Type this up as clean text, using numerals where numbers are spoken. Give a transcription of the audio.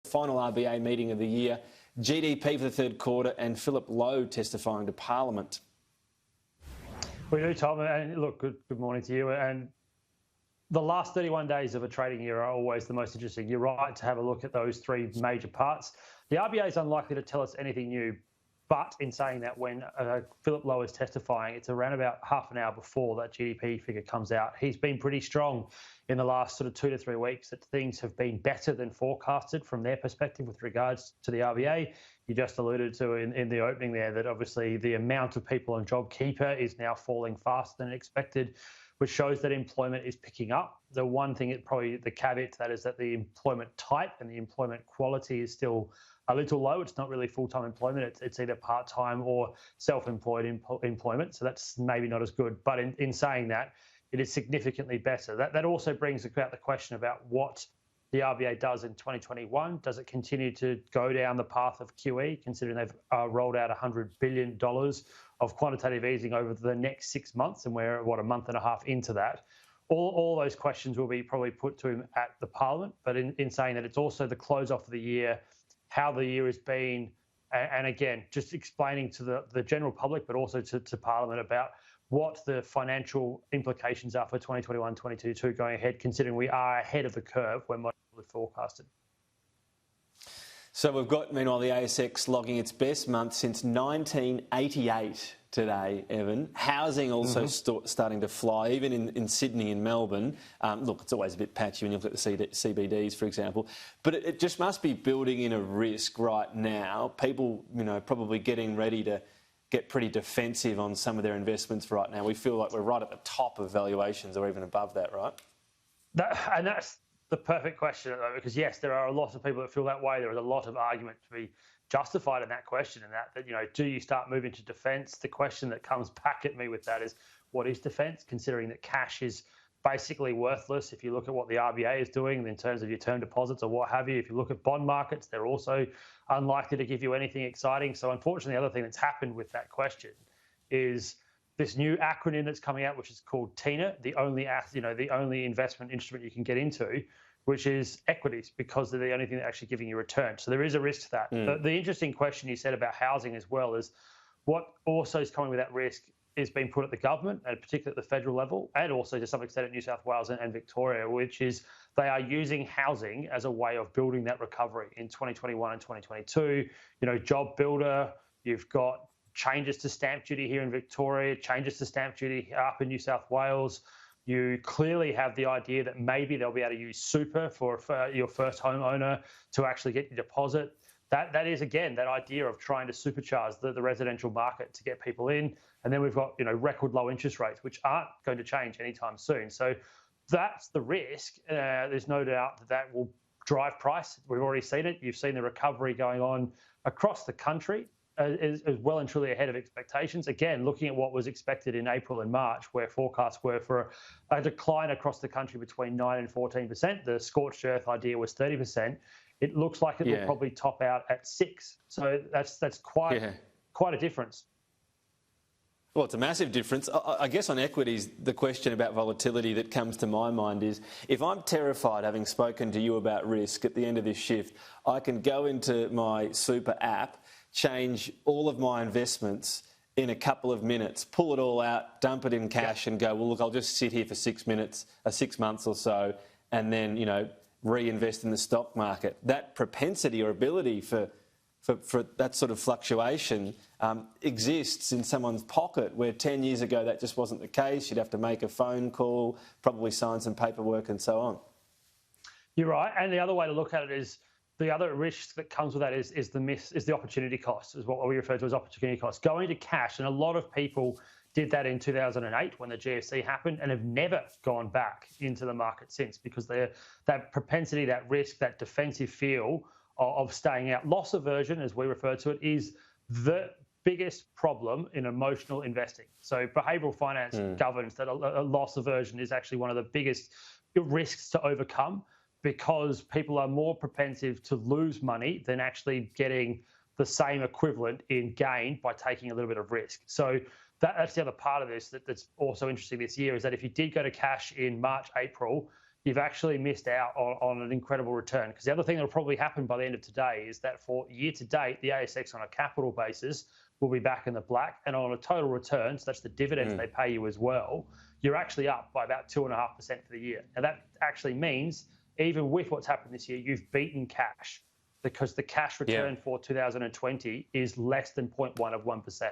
final RBA meeting of the year, GDP for the third quarter, and Philip Lowe testifying to Parliament. We do, Tom, and look, good morning to you. And the last 31 days of a trading year are always the most interesting. You're right to have a look at those three major parts. The RBA is unlikely to tell us anything new, but in saying that, when Philip Lowe is testifying, it's around about half an hour before that GDP figure comes out. He's been pretty strong in the last sort of 2 to 3 weeks that things have been better than forecasted from their perspective with regards to the RBA. You just alluded to in the opening there that obviously the amount of people on JobKeeper is now falling faster than expected, which shows that employment is picking up. The one thing, probably the caveat to that, is that the employment type and the employment quality is still a little low. It's not really full-time employment. It's either part-time or self-employed employment. So that's maybe not as good. But in saying that, it is significantly better. That also brings about the question about what the RBA does in 2021. Does it continue to go down the path of QE, considering they've rolled out $100 billion of quantitative easing over the next 6 months, and we're, a month and a half into that? All those questions will be probably put to him at the Parliament. But in saying that, it's also the close off of the year, how the year has been, and again, just explaining to the general public, but also to Parliament about what the financial implications are for 2021, 2022 going ahead, considering we are ahead of the curve when most people have forecasted. So we've got, meanwhile, the ASX logging its best month since 1988 today, Evan. Housing also starting to fly, even in Sydney and Melbourne. Look, it's always a bit patchy when you look at the CBDs, for example. But it just must be building in a risk right now. People, probably getting ready to get pretty defensive on some of their investments right now. We feel like we're right at the top of valuations or even above that, right? And that's the perfect question, though, because yes, there are a lot of people that feel that way. There is a lot of argument to be justified in that question, and that do you start moving to defence? The question that comes back at me with that is, what is defence, considering that cash is basically worthless if you look at what the RBA is doing in terms of your term deposits or what have you. If you look at bond markets, they're also unlikely to give you anything exciting. So unfortunately, the other thing that's happened with that question is this new acronym that's coming out, which is called TINA, the only investment instrument you can get into, which is equities, because they're the only thing that's actually giving you return. So there is a risk to that. The interesting question you said about housing as well is what also is coming with that risk is being put at the government, and particularly at the federal level, and also to some extent at New South Wales and Victoria, which is they are using housing as a way of building that recovery in 2021 and 2022. Job builder, you've got changes to stamp duty here in Victoria, changes to stamp duty up in New South Wales. You clearly have the idea that maybe they'll be able to use super for your first homeowner to actually get your deposit. That is, again, that idea of trying to supercharge the residential market to get people in. And then we've got, record low interest rates, which aren't going to change anytime soon. So that's the risk. There's no doubt that will drive price. We've already seen it. You've seen the recovery going on across the country is well and truly ahead of expectations. Again, looking at what was expected in April and March, where forecasts were for a decline across the country between 9 and 14%. The scorched earth idea was 30%. It looks like it will probably top out at 6%. So that's quite a difference. Well, it's a massive difference. I guess on equities, the question about volatility that comes to my mind is, if I'm terrified, having spoken to you about risk at the end of this shift, I can go into my super app, change all of my investments in a couple of minutes, pull it all out, dump it in cash and go, well, look, I'll just sit here for 6 months or so, and then, reinvest in the stock market. That propensity or ability for that sort of fluctuation exists in someone's pocket, where 10 years ago that just wasn't the case. You'd have to make a phone call, probably sign some paperwork and so on. You're right. And the other way to look at it is the other risk that comes with that is the opportunity cost, is what we refer to as opportunity cost. Going to cash, and a lot of people did that in 2008 when the GFC happened and have never gone back into the market since, because that propensity, that risk, that defensive feel of staying out. Loss aversion, as we refer to it, is the biggest problem in emotional investing. So behavioural finance governs that a loss aversion is actually one of the biggest risks to overcome, because people are more propensive to lose money than actually getting the same equivalent in gain by taking a little bit of risk. So that's the other part of this that's also interesting this year, is that if you did go to cash in March, April, you've actually missed out on an incredible return. Because the other thing that will probably happen by the end of today is that for year to date, the ASX on a capital basis will be back in the black, and on a total return, so that's the dividends they pay you as well, you're actually up by about 2.5% for the year. Now that actually means, even with what's happened this year, you've beaten cash, because the cash return for 2020 is less than 0.1%.